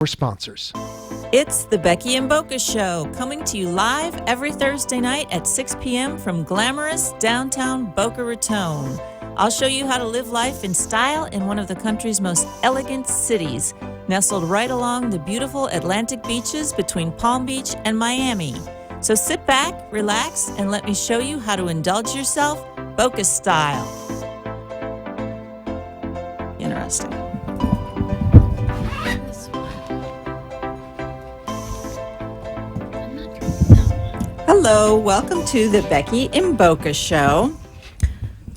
for sponsors. It's the Becky and Boca Show, coming to you live every Thursday night at 6 p.m. from glamorous downtown Boca Raton. I'll show you how to live life in style in one of the country's most elegant cities, nestled right along the beautiful Atlantic beaches between Palm Beach and Miami. So sit back, relax, and let me show you how to indulge yourself Boca style. Interesting. Hello, welcome to the Becky and Boca Show.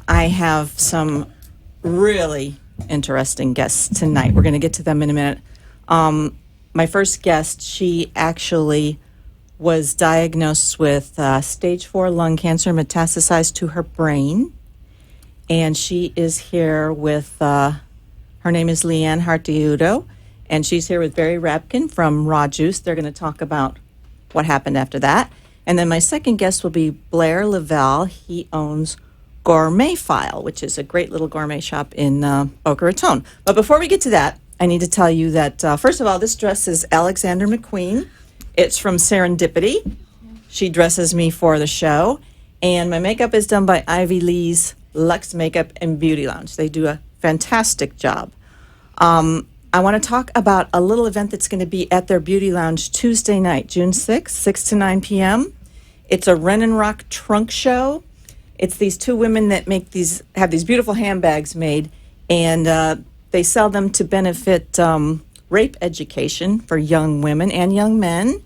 I have some really interesting guests tonight. We're going to get to them in a minute. My first guest, she actually was diagnosed with stage 4 lung cancer metastasized to her brain. And she is here with, her name is Leanne Hart-Diudo, and she's here with Barry Rabkin from Raw Juice. They're going to talk about what happened after that. And then my second guest will be Blair Lavelle. He owns Gourmet File, which is a great little gourmet shop in Boca Raton. But before we get to that, I need to tell you that, first of all, this dress is Alexander McQueen. It's from Serendipity. She dresses me for the show. And my makeup is done by Ivy Lee's Luxe Makeup and Beauty Lounge. They do a fantastic job. I want to talk about a little event that's going to be at their beauty lounge Tuesday night, June 6th, 6 to 9 p.m. It's a Ren and Rock trunk show. It's these two women that have these beautiful handbags made, and they sell them to benefit rape education for young women and young men,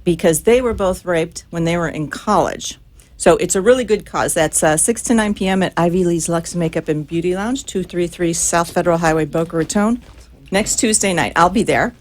because they were both raped when they were in college. So it's a really good cause. That's 6 to 9 p.m. at Ivy Lee's Luxe Makeup and Beauty Lounge, 233 South Federal Highway, Boca Raton. Next Tuesday night, I'll be there.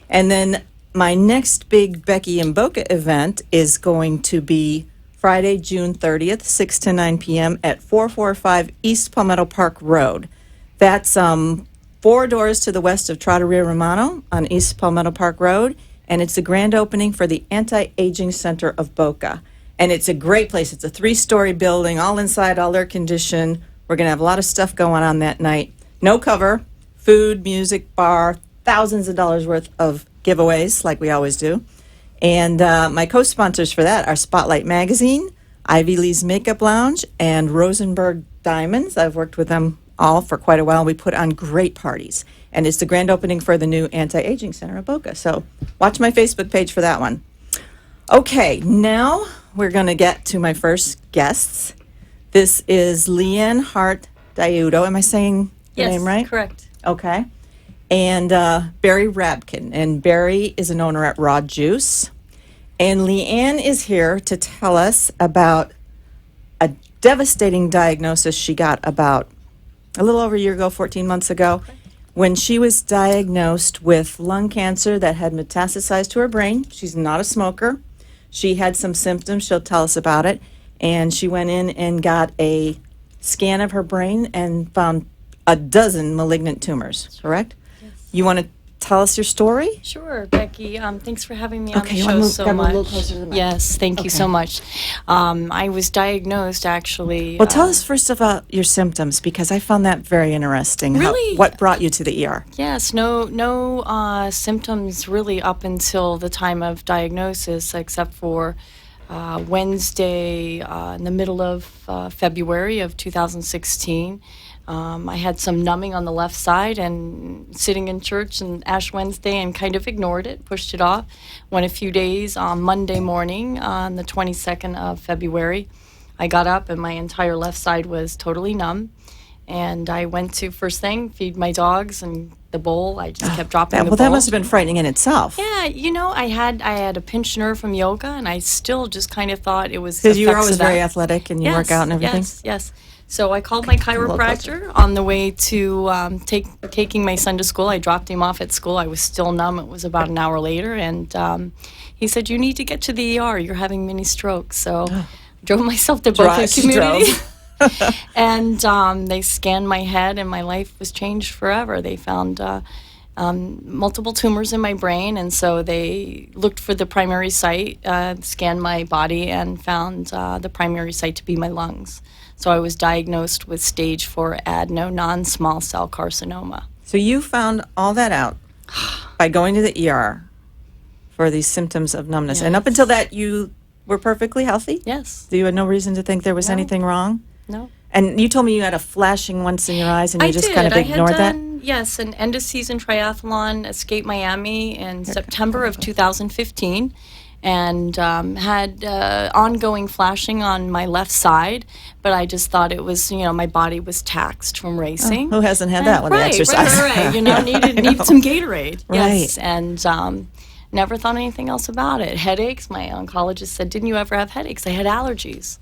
And then my next big Becky and Boca event is going to be Friday, June 30th, 6 to 9 p.m. at 445 East Palmetto Park Road. That's 4 doors to the west of Trattoria Romano on East Palmetto Park Road. And it's the grand opening for the Anti-Aging Center of Boca. And it's a great place. It's a 3-story building, all inside, all air-conditioned. We're going to have a lot of stuff going on that night. No cover. Food, music, bar, thousands of dollars worth of giveaways, like we always do. And my co-sponsors for that are Spotlight Magazine, Ivy Lee's Makeup Lounge, and Rosenberg Diamonds. I've worked with them all for quite a while. We put on great parties. And it's the grand opening for the new Anti-Aging Center of Boca. So watch my Facebook page for that one. Okay, now we're going to get to my first guests. This is Leanne Hart-Diudo. Am I saying your name right? Yes, correct. Okay. And Barry Rabkin. And Barry is an owner at Raw Juice. And Leanne is here to tell us about a devastating diagnosis she got about a little over a year ago, 14 months ago, when she was diagnosed with lung cancer that had metastasized to her brain. She's not a smoker. She had some symptoms. She'll tell us about it. And she went in and got a scan of her brain and found a dozen malignant tumors, correct? Yes. You want to tell us your story? Sure, Becky. Thanks for having me on Okay, the you show want to so grab a much. little closer to the mic? Yes, thank you Okay. so much. I was diagnosed actually. Well, tell us first about your symptoms, because I found that very interesting. Really? What brought you to the ER? Yes, no symptoms really up until the time of diagnosis, except for Wednesday in the middle of February of 2016. I had some numbing on the left side, and sitting in church on Ash Wednesday and kind of ignored it, pushed it off. Went a few days. On Monday morning, on the 22nd of February, I got up and my entire left side was totally numb. And I went to, first thing, feed my dogs, and the bowl, I just kept dropping the bowl. Well, that must have been frightening in itself. Yeah, I had a pinched nerve from yoga, and I still just kind of thought it was Because you were effects always of that. very athletic and you work out and everything? Yes. So I called my chiropractor on the way to taking my son to school. I dropped him off at school. I was still numb. It was about an hour later, and he said, "You need to get to the ER. You're having mini strokes." So I drove myself to Boca Community. And they scanned my head, and my life was changed forever. They found multiple tumors in my brain, and so they looked for the primary site, scanned my body, and found the primary site to be my lungs. So I was diagnosed with stage 4 adeno non-small cell carcinoma. So you found all that out by going to the ER for these symptoms of numbness. And up Yes. until that, you were perfectly healthy? Yes. You had no reason to think there was No. anything wrong? No. And you told me you had a flashing once in your eyes and you I just did. kind of I ignored had that? done, yes, an end-of-season triathlon, Escape Miami, in September of 2015, and had ongoing flashing on my left side, but I just thought it was, my body was taxed from racing. Who hasn't had that when they right, exercise? Right. Needed some Gatorade. Yes, Right. and never thought anything else about it. Headaches, my oncologist said, didn't you ever have headaches? I had allergies.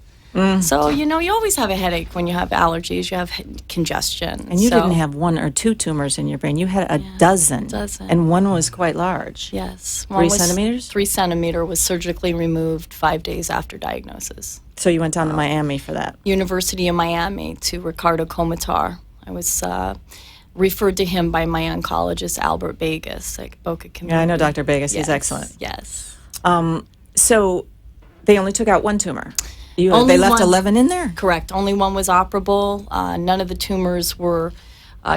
So, you always have a headache when you have allergies. You have congestion. And you so, didn't have 1 or 2 tumors in your brain. You had a dozen. dozen. And one was quite large. Yes. 3 centimeters? 3 centimeter was surgically removed 5 days after diagnosis. So you went down to Miami for that. University of Miami to Ricardo Comitar. I was referred to him by my oncologist, Albert Beckys, like Boca community. Yeah, I know Dr. Beckys. Yes, He's excellent. Yes. So they only took out 1 tumor. They Only left one. 11 in there? Correct. Only one was operable. None of the tumors were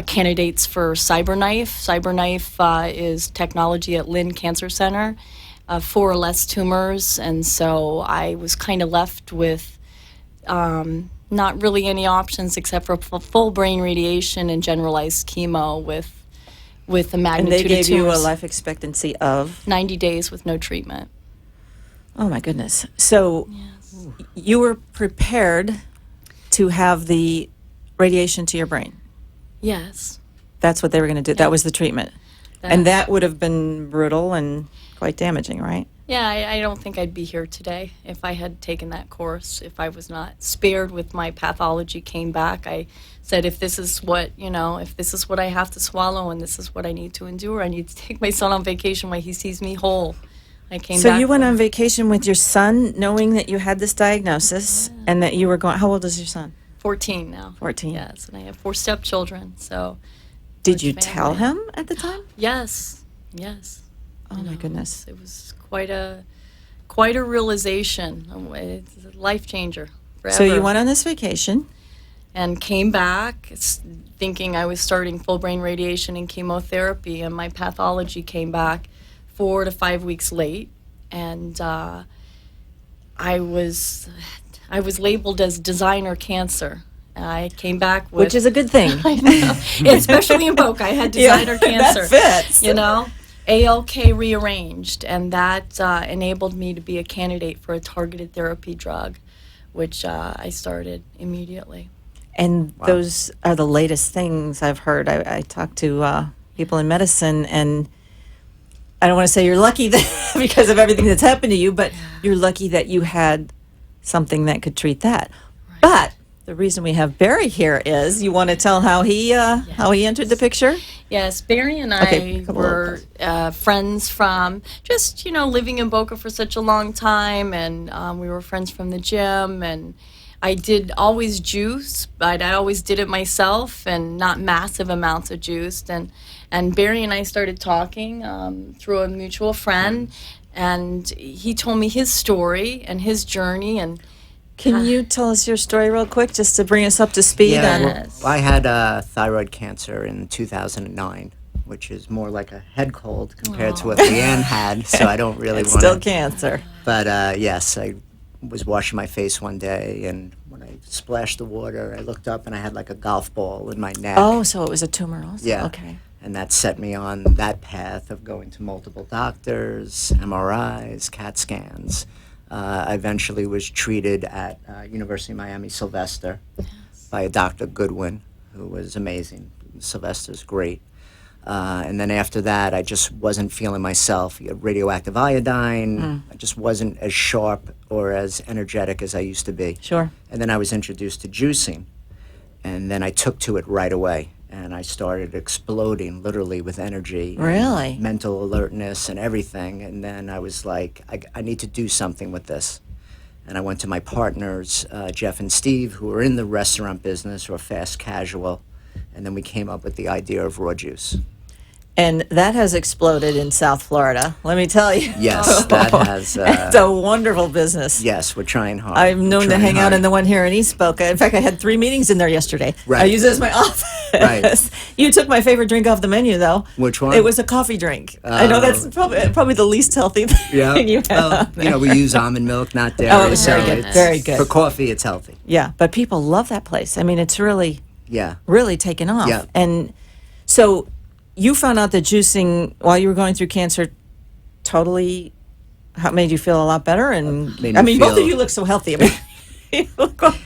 candidates for CyberKnife. CyberKnife is technology at Lynn Cancer Center. 4 or less tumors, and so I was kind of left with not really any options except for full brain radiation and generalized chemo with the And magnitude they of gave you a tumors. life expectancy of? 90 days with no treatment. Oh, my goodness. So you were prepared to have the radiation to your brain. Yes. That's what they were going to do. That was the treatment. And that would have been brutal and quite damaging, right? Yeah, I don't think I'd be here today if I had taken that course, if I was not spared with my pathology came back. I said, if this is what, if this is what I have to swallow and this is what I need to endure, I need to take my son on vacation while he sees me whole. I came So back. you went on vacation with your son knowing that you had this diagnosis and that you were going, how old is your son? 14 now. 14. Yes, and I have 4 stepchildren, so. Did you much tell family. him at the time? Yes, yes. Oh, my goodness. It was quite a realization. It's a life changer forever. So you went on this vacation. And came back thinking I was starting full brain radiation and chemotherapy, and my pathology came back 4 to 5 weeks late, and I was labeled as designer cancer. I came back with, Which is a good thing. I know, especially in Boca. I had designer cancer. That fits. ALK rearranged, and that enabled me to be a candidate for a targeted therapy drug, which I started immediately. And those are the latest things I've heard. I talked to people in medicine, and I don't want to say you're lucky that, because of everything that's happened to you, but you're lucky that you had something that could treat that. Right. But the reason we have Barry here is you want to tell how he entered the picture? Yes, Barry and Okay, I come were friends from just, living in Boca for such a long time, and we were friends from the gym, and I did always juice, but I always did it myself and not massive amounts of juice, and Barry and I started talking through a mutual friend, and he told me his story and his journey, and Can you tell us your story real quick, just to bring us up to speed? Yeah, on Yes. well, I had thyroid cancer in 2009, which is more like a head cold compared to what Leanne had, so I don't really It's want still to. cancer. But yes, I was washing my face one day, and when I splashed the water, I looked up and I had like a golf ball in my neck. Oh, so it was a tumor also? Yeah. Okay. And that set me on that path of going to multiple doctors, MRIs, CAT scans. I eventually was treated at University of Miami Sylvester by a Dr. Goodwin, who was amazing. Sylvester's great. And then after that, I just wasn't feeling myself. You had radioactive iodine. I just wasn't as sharp or as energetic as I used to be. Sure. And then I was introduced to juicing. And then I took to it right away. And I started exploding literally with energy. Really? And mental alertness and everything. And then I was like, I need to do something with this. And I went to my partners, Jeff and Steve, who were in the restaurant business or fast casual. And then we came up with the idea of raw juice. And that has exploded in South Florida, let me tell you. Yes, that has. It's a wonderful business. Yes, we're trying hard. I'm known to Trying hang out hard. in the one here in East Boca. In fact, I had 3 meetings in there yesterday. I Right. use it as my office. Right. You took my favorite drink off the menu, though. Which one? It was a coffee drink. I know that's probably the least healthy thing you have. Well, you know, we use almond milk, not dairy. Oh, it's so very good. it's- Very good. For coffee, it's healthy. Yeah, but people love that place. I mean, it's really, Yeah. really taken off. Yeah. And so you found out that juicing while you were going through cancer totally made you feel a lot better. And Made I me mean, both of feel- you look so healthy. I mean, you look like,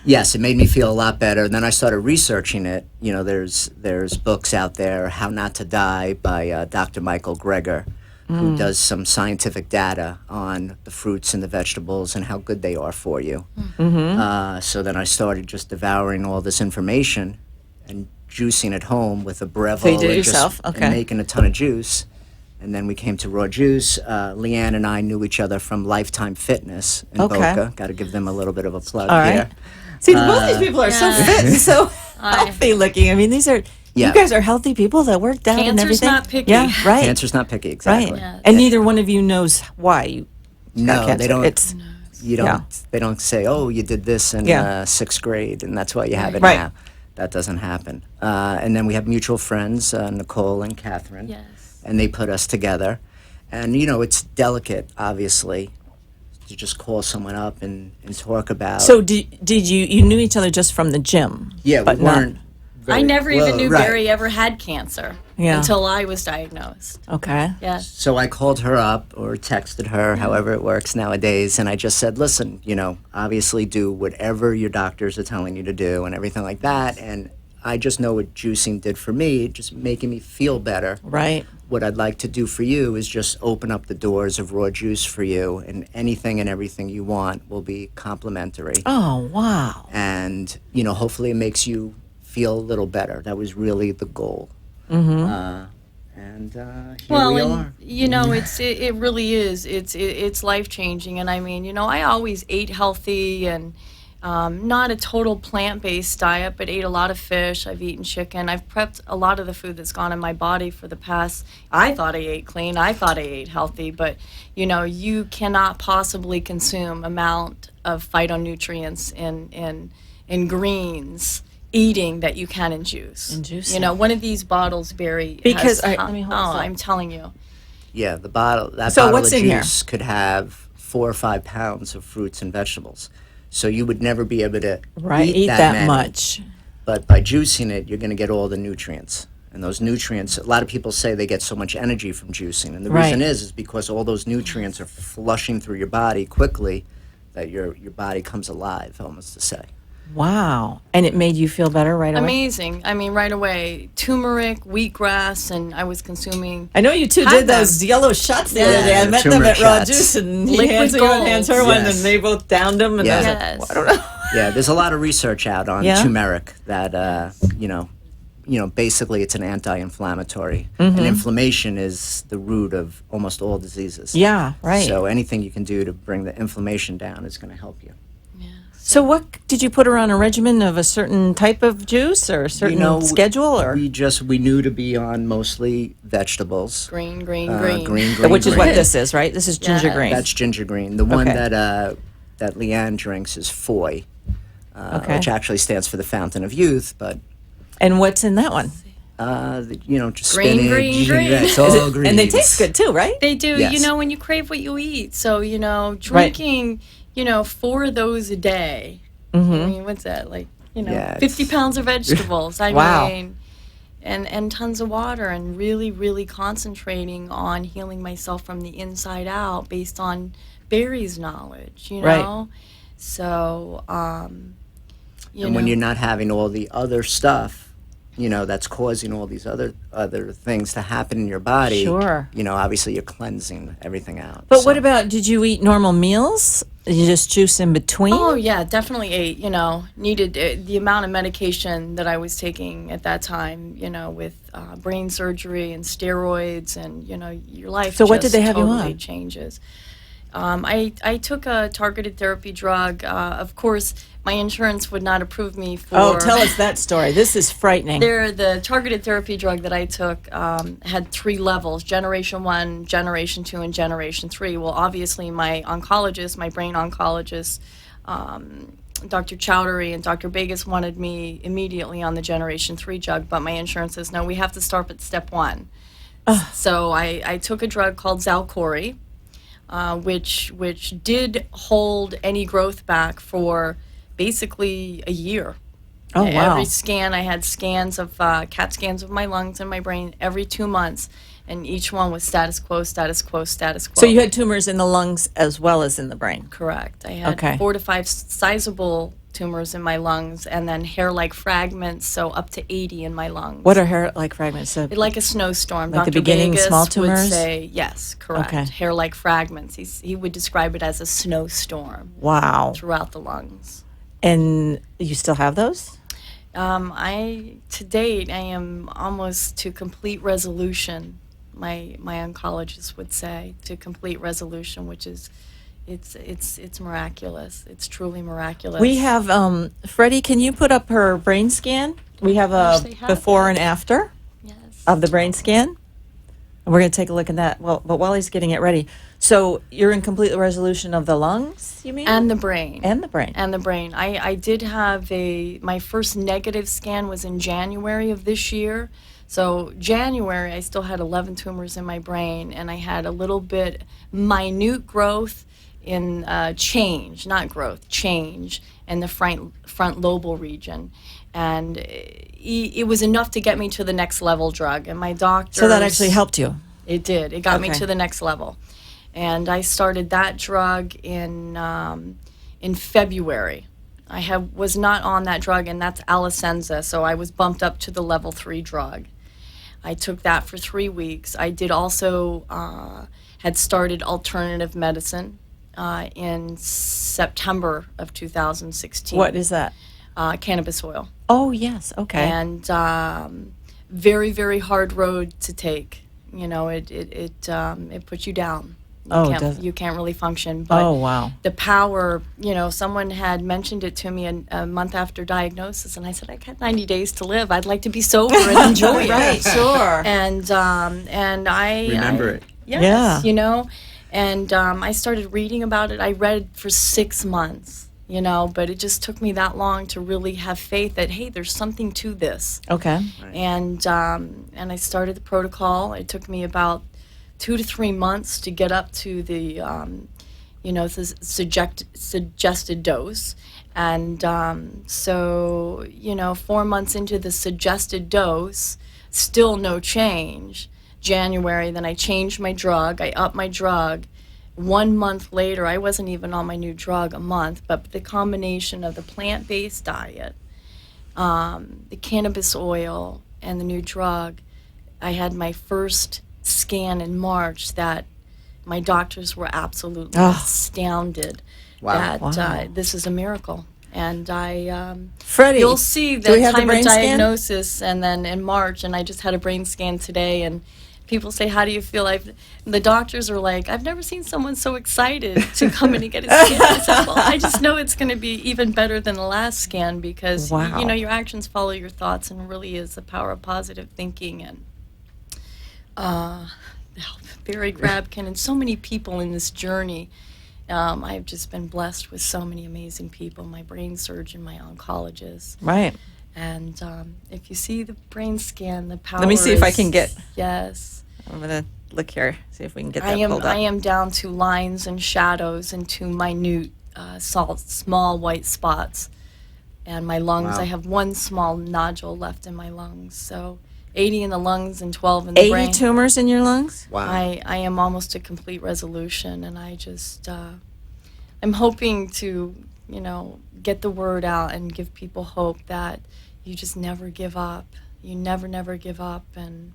Yes, it made me feel a lot better. And then I started researching it. You know, there's books out there, How Not to Die by Dr. Michael Greger, who does some scientific data on the fruits and the vegetables and how good they are for you. So then I started just devouring all this information and juicing at home with a Breville. So you did it and just- yourself? Okay. And making a ton of juice. And then we came to raw juice. Leanne and I knew each other from Lifetime Fitness in Okay. Boca. Got to give them a little bit of a plug all right. here. See, both these people are so fit and so healthy looking. I mean, these are, Yeah. you guys are healthy people that worked out and Cancer's everything. not picky. Yeah, right. Cancer's not picky, exactly. Right. Yeah. And neither one of you knows why you No, got cancer. they don't. It's, You don't. Yeah. They don't say, "Oh, you did this in Yeah. 6th grade, and that's why you have it Right. now." That doesn't happen. And then we have mutual friends, Nicole and Catherine, Yes. and they put us together. And you know, it's delicate, obviously, to just call someone up and talk about. so did you knew each other just from the gym? yeah, we but not- weren't. I very- never well, even knew right. Barry ever had cancer Yeah. until I was diagnosed. Okay. Yes. So I called her up or texted her, however it works nowadays, and I just said, listen, you know, obviously do whatever your doctors are telling you to do and everything like that. And I just know what juicing did for me, just making me feel better. Right. What I'd like to do for you is just open up the doors of raw juice for you, and anything and everything you want will be complimentary. Oh, wow. And, you know, hopefully it makes you feel a little better. That was really the goal. And here Well, we and are. you know, it really is. It's life changing. And I mean, you know, I always ate healthy and not a total plant based diet, but ate a lot of fish. I've eaten chicken. I've prepped a lot of the food that's gone in my body for the past. I thought I ate clean. I thought I ate healthy, but you know, you cannot possibly consume amount of phytonutrients in greens. Eating that you can in juice. In juice. You know, one of these bottles, Barry. Because has, let me hold this up. I'm telling you. Yeah, the bottle. That So bottle what's of in here? juice could have 4 or 5 pounds of fruits and vegetables. So you would never be able to Eat that that many. much. But by juicing it, you're going to get all the nutrients. And those nutrients, a lot of people say they get so much energy from juicing. And the Right. reason is because all those nutrients are flushing through your body quickly that your body comes alive, almost to say. Wow. And it made you feel better right away? Amazing. I mean, right away. Turmeric, wheatgrass, and I was consuming. I know you two Had did them. those yellow shots the Yeah. other day. I The met them turmeric at Raw shots. Juice, and he Liquid hands me one, gold. hands her one, Yes. and they both downed them. And I was like, Yes. well, I don't know. Yeah, there's a lot of research out on Yeah? turmeric that you know, basically it's an anti-inflammatory, and inflammation is the root of almost all diseases. Yeah, right. So anything you can do to bring the inflammation down is going to help you. So what did you put her on a regimen of a certain type of juice or a certain You know, schedule or we knew to be on mostly vegetables. Green, green, Green, green. green, which is what green. this is, right? This is ginger Yeah. green. That's ginger green. The one Okay. that Leanne drinks is Foy, Okay. which actually stands for the Fountain of Youth. But And what's in that one? you know, just Green, spinach. green, green. Yeah, it's Is all it- green. and they taste good too, right? They do. Yes. You know, when you crave what you eat. So, you know, drinking, you know, 4 of those a day. I mean, what's that? Like, you know, Yeah, 50 pounds of vegetables. I Wow. mean, and tons of water and really, really concentrating on healing myself from the inside out based on Barry's knowledge, you Right. know? So, you And know. when you're not having all the other stuff, you know, that's causing all these other things to happen in your body. Sure. You know, obviously you're cleansing everything out. But So- what about, did you eat normal meals? Did you just juice in between? Oh yeah, definitely ate. You know, needed the amount of medication that I was taking at that time. You know, with brain surgery and steroids, and you know, your life. So what did just they have you totally on? changes. I took a targeted therapy drug. Of course, my insurance would not approve me for. Oh, tell us that story. This is frightening. The targeted therapy drug that I took had 3 levels: Generation 1, Generation 2, and Generation 3. Well, obviously, my oncologist, my brain oncologist, Dr. Chowdhury and Dr. Beckys wanted me immediately on the Generation 3 drug, but my insurance says, no, we have to start at step 1. So I took a drug called Xalcori, which did hold any growth back for basically a year. Oh, wow. Every scan, I had scans of CAT scans of my lungs and my brain every 2 months, and each one was status quo, status quo, status quo. So you had tumors in the lungs as well as in the brain. Correct. I had Okay. 4 to 5 sizable tumors in my lungs, and then hair-like fragments, so up to 80 in my lungs. What are hair-like fragments? So Like a snowstorm. Like the Dr. beginning Beckys small would tumors? say, yes, correct. Okay. Hair-like fragments. He would describe it as a snowstorm wow. throughout the lungs. And you still have those? To date, I am almost to complete resolution. My oncologist would say to complete resolution, which is, it's miraculous. It's truly miraculous. We have, Freddie, can you put up her brain scan? We have Yes, a they have before it. and after Yes. of the brain scan. And we're going to take a look at that. Well, but while he's getting it ready, so you're in complete resolution of the lungs, you mean? And the brain. And the brain. And the brain. I did have my first negative scan was in January of this year. So January, I still had 11 tumors in my brain, and I had a little bit minute growth in change, not growth, change in the front lobal region. And it was enough to get me to the next level drug. And my doctor. So that actually helped you. It did. It got me Okay. to the next level. And I started that drug in February. I was not on that drug, and that's Alecensa, so I was bumped up to the level 3 drug. I took that for 3 weeks. I did also had started alternative medicine in September of 2016. What is that? Cannabis oil. Oh, yes. Okay. And very, very hard road to take. You know, it puts you down. You can't really function. But Oh, wow. the power, someone had mentioned it to me a month after diagnosis, and I said, I got 90 days to live. I'd like to be sober and enjoy it. Right, sure. And I Remember it. Yes, Yeah. And I started reading about it. I read for 6 months, but it just took me that long to really have faith that, hey, there's something to this. Okay. And I started the protocol. It took me about 2 to 3 months to get up to the suggested dose. And so 4 months into the suggested dose, still no change. January, then I changed my drug. I upped my drug. 1 month later, I wasn't even on my new drug a month, but the combination of the plant-based diet, the cannabis oil, and the new drug, I had my first scan in March that my doctors were absolutely astounded that this is a miracle. And Freddie, you'll see do we the have the time brain of scan? diagnosis, and then in March, and I just had a brain scan today, and people say, how do you feel? The doctors are like, I've never seen someone so excited to come in and get a scan. I said, well, I just know it's going to be even better than the last scan because, Wow. your actions follow your thoughts, and really is the power of positive thinking. And Barry Grabkin and so many people in this journey. I've just been blessed with so many amazing people, my brain surgeon, my oncologist. Right. And if you see the brain scan, the power Let me see if I is- can get- Yes. I'm going to look here, see if we can get I that am pulled up. I am down to lines and shadows and to minute small white spots. And my lungs, Wow. I have one small nodule left in my lungs. So 80 in the lungs and 12 in the 80 brain. tumors in your lungs? Wow. I am almost to complete resolution, and I just I'm hoping to get the word out and give people hope that you just never give up. You never give up, and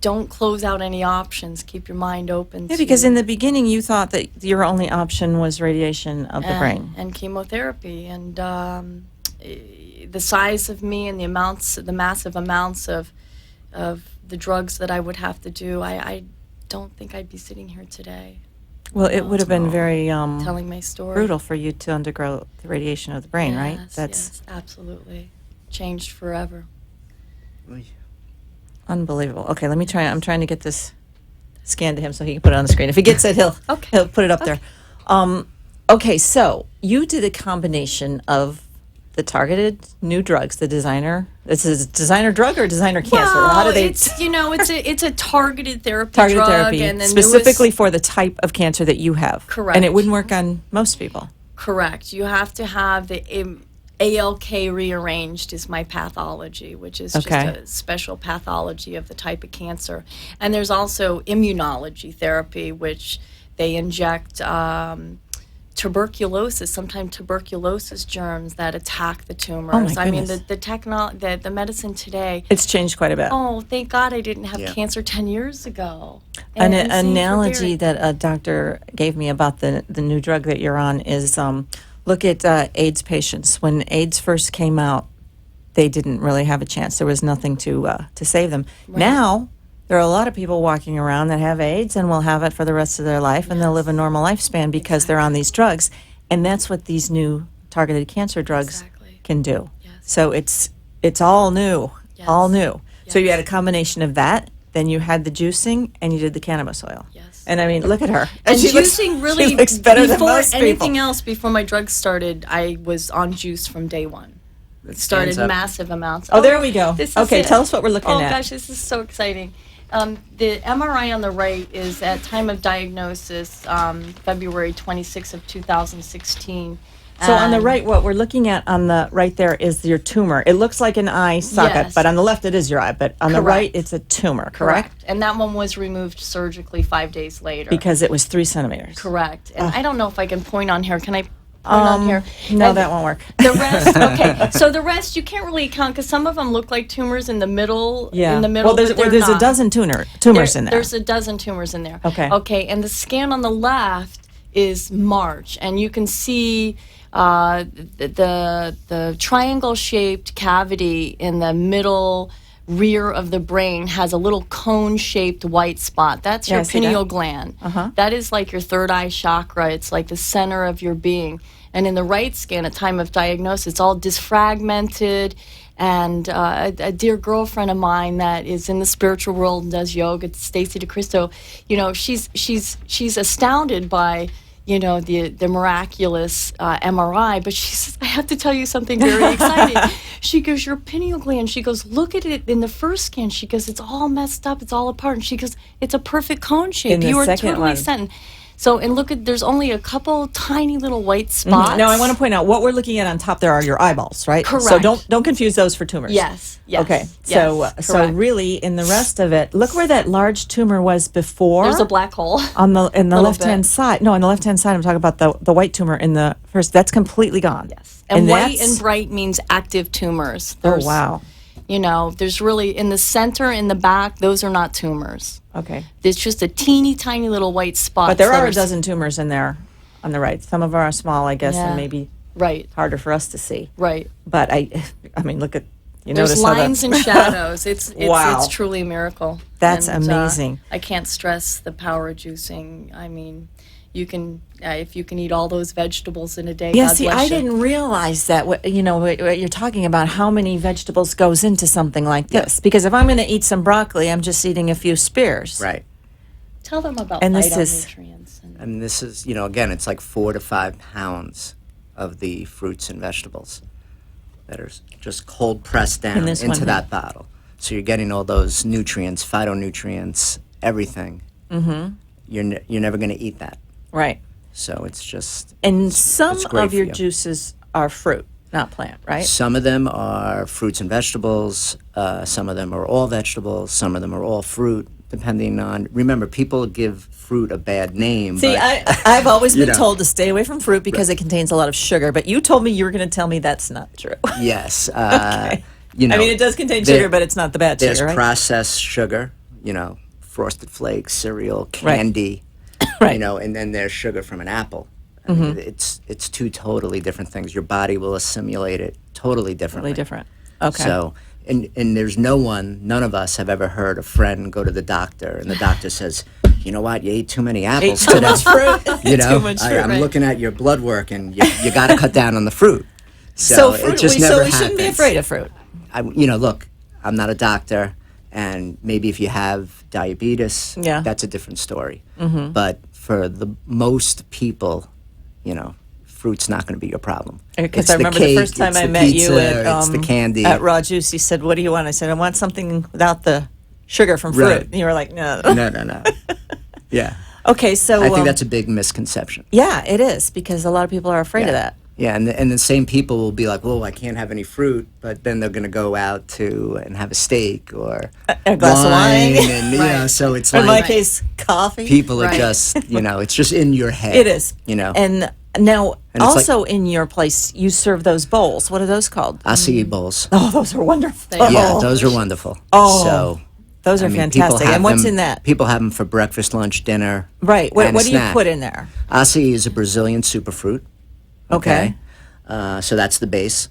don't close out any options. Keep your mind open. Yeah, because in the beginning you thought that your only option was radiation of the brain. and chemotherapy, and the size of me and the massive amounts of the drugs that I would have to do, I don't think I'd be sitting here today Well, it would have been very telling my story. brutal for you to undergo the radiation of the brain, right? Yes, That's yes, absolutely changed forever. Oy. unbelievable. Okay, let me try. I'm trying to get this scan to him so he can put it on the screen. If he gets it, he'll Okay. he'll put it up there. Okay, so you did a combination of the targeted new drugs, the designer. This is a designer drug or designer cancer? How do they It's a targeted therapy targeted drug, therapy and the specifically newest, for the type of cancer that you have? Correct. And it wouldn't work on most people. correct. You have to have the ALK rearranged is my pathology, which is Okay. just a special pathology of the type of cancer. And there's also immunology therapy, which they inject sometimes tuberculosis germs that attack the tumors. Oh, my I mean, goodness. the medicine today. It's changed quite a bit. Oh, thank God I didn't have Yeah. cancer 10 years ago. An And same for analogy dairy. that a doctor gave me about the new drug that you're on is look at AIDS patients. When AIDS first came out, they didn't really have a chance. There was nothing to save them. Now, there are a lot of people walking around that have AIDS and will have it for the rest of their life, and they'll live a normal lifespan because they're on these drugs. And that's what these new targeted cancer drugs Exactly. can do. Yes. So it's all new, all Yes. new. So you Yes. had a combination of that, then you had the juicing, and you did the cannabis oil. Yes. And I mean, look at her. And she looks- juicing really, she looks better than before most anything people. else, before my drugs started, I was on juice from day one. It Started stands up. massive amounts. Oh, there we go. This is Okay, it. tell us what we're looking Oh at. gosh, this is so exciting. The MRI on the right is at time of diagnosis, February 26th of 2016. So on the And- right, what we're looking at on the right there is your tumor. It looks like an eye socket, Yes. but on the left it is your eye. But on the Correct. right, it's a tumor, correct? And that one was removed surgically 5 days later. Because it was 3 centimeters. Correct. And I don't know if I can point on here. Can I point on here? No, And that won't work. The rest, okay. So the rest you can't really count because some of them look like tumors in the middle. Yeah. In the middle. Well, there's, but well, they're there's a not. dozen tumors in there. There's a dozen tumors in there. Okay. Okay. And the scan on the left is March, and you can see the triangle-shaped cavity in the middle rear of the brain has a little cone-shaped white spot. That's Yeah, I your see that. pineal gland. That is like your third eye chakra. It's like the center of your being. And in the right scan at time of diagnosis, it's all disfragmented. And a dear girlfriend of mine that is in the spiritual world and does yoga, Stacy DeCristo, she's astounded by the miraculous MRI, but she says, I have to tell you something very exciting. She goes, your pineal gland, she goes, look at it in the first scan. She goes, it's all messed up, it's all apart. And she goes, it's a perfect cone shape. In the You are second totally one. sent. So, and look at, there's only a couple tiny little white spots. Now, I want to point out what we're looking at on top there are your eyeballs, right? So Correct. don't confuse those for tumors. Yes, yes. Okay. yes, So correct. really, in the rest of it, look where that large tumor was before. There's a black hole. in the Little left hand bit. side. No, on the left hand side, I'm talking about the white tumor in the first. That's completely gone. Yes. And white that's- and bright means active tumors. Oh There's, wow. There's really, in the center, in the back, those are not tumors. Okay. There's just a teeny tiny little white spot. But there are a dozen tumors in there on the right. Some of them are small, I guess, Yeah. and maybe Right, harder for us to see. right. But I mean, look at There's notice how the- lines and shadows. It's Wow. it's truly a miracle. That's And, amazing. I can't stress the power of juicing. I mean, you can if you can eat all those vegetables in a day. Yeah, God see, bless I you. didn't realize that. What you're talking about, how many vegetables goes into something like this? Because if I'm going to eat some broccoli, I'm just eating a few spears. Right. Tell them about And this is- phytonutrients. And And this is, again, it's like 4 to 5 pounds of the fruits and vegetables that are just cold pressed down this into one that bottle. So you're getting all those nutrients, phytonutrients, everything. Mm-hmm. You're never going to eat that. Right. So it's just And some it's great of for your you. juices are fruit, not plant, right? Some of them are fruits and vegetables. Some of them are all vegetables. Some of them are all fruit, depending on. Remember, people give fruit a bad name. See, but, I've always You been know. told to stay away from fruit because it contains a lot of sugar. But you told me you were going to tell me that's not true. yes. Okay. You know, I mean, it does contain there- sugar, but it's not the bad There's sugar, right? processed sugar, Frosted Flakes, cereal, Right. candy, Right. and then there's sugar from an apple. I mean, it's two totally different things. Your body will assimilate it totally differently. Totally different. Okay. So, and there's none of us have ever heard a friend go to the doctor and the doctor says, you know what, you ate too many Ate apples too today. much fruit. Too much fruit. I'm looking at your blood work and you got to cut down on the fruit. So, it fruit, just so never we shouldn't be happens. afraid of fruit. Look, I'm not a doctor, and maybe if you have diabetes, Yeah. that's a different story. But for the most people, fruit's not going to be your problem. Because It's I remember the cake, first time it's I the met you pizza, at it's the candy. at Raw Juice, you said, "What do you want?" I said, "I want something without the sugar from fruit." Right. And you were like, "No." No. Yeah. Okay, so I think that's a big misconception. yeah, it is because a lot of people are afraid of that. Yeah, and the same people will be like, well, I can't have any fruit, but then they're going to go out and have a steak or A glass of wine. and, you know, so it's In my like case, coffee. people are Right. just, it's just in your head. It is. You know. And now, And it's also in your place, you serve those bowls. What are those called? Acai bowls. Oh, those are wonderful. They are. Yeah, those are wonderful. Oh, So, those are I mean, fantastic. people have And what's them- in that? People have them for breakfast, lunch, dinner. Right. and What do you snack. put in there? Acai is a Brazilian superfruit. Okay. So that's the base.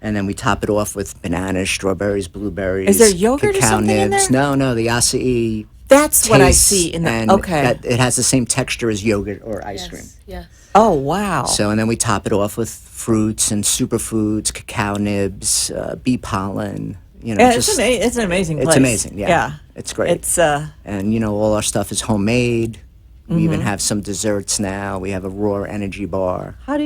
And then we top it off with bananas, strawberries, blueberries. Is there yogurt or cacao something in nibs. there? No, the acai. That's what I tastes see in the. and Okay. it has the same texture as yogurt or ice cream. Yes. Oh, wow. So, and then we top it off with fruits and superfoods, cacao nibs, bee pollen. Yeah, just it's an amazing place. it's amazing. Yeah, Yeah. it's great. It's and all our stuff is homemade. We Mm-hmm. even have some desserts now. We have a raw energy bar. how do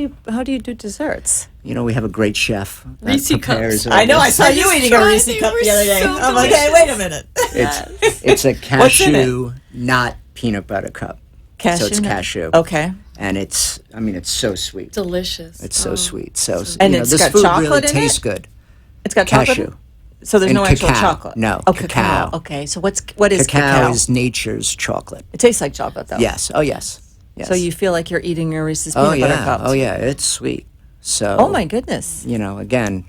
you do desserts? We have a great chef that Reese cups. prepares. all I know. I this. saw you eating a tried Reese it. cup They the other were day. so I'm like, hey, wait a minute. It's a What's in it? cashew, not peanut butter cup. So it's nut. cashew. Okay. And it's so sweet. Delicious. It's so sweet. So And you know, it's this got food chocolate really in it? tastes good. It's got Cashew. chocolate. So there's And no actual cacao. chocolate. No, Oh, cacao. Okay. So what is Cacao cacao? is nature's chocolate. It tastes like chocolate though. Yes. Oh yes. Yes. So you feel like you're eating your Reese's Oh peanut butter yeah. cups. Oh yeah. It's sweet. So. Oh my goodness. Again,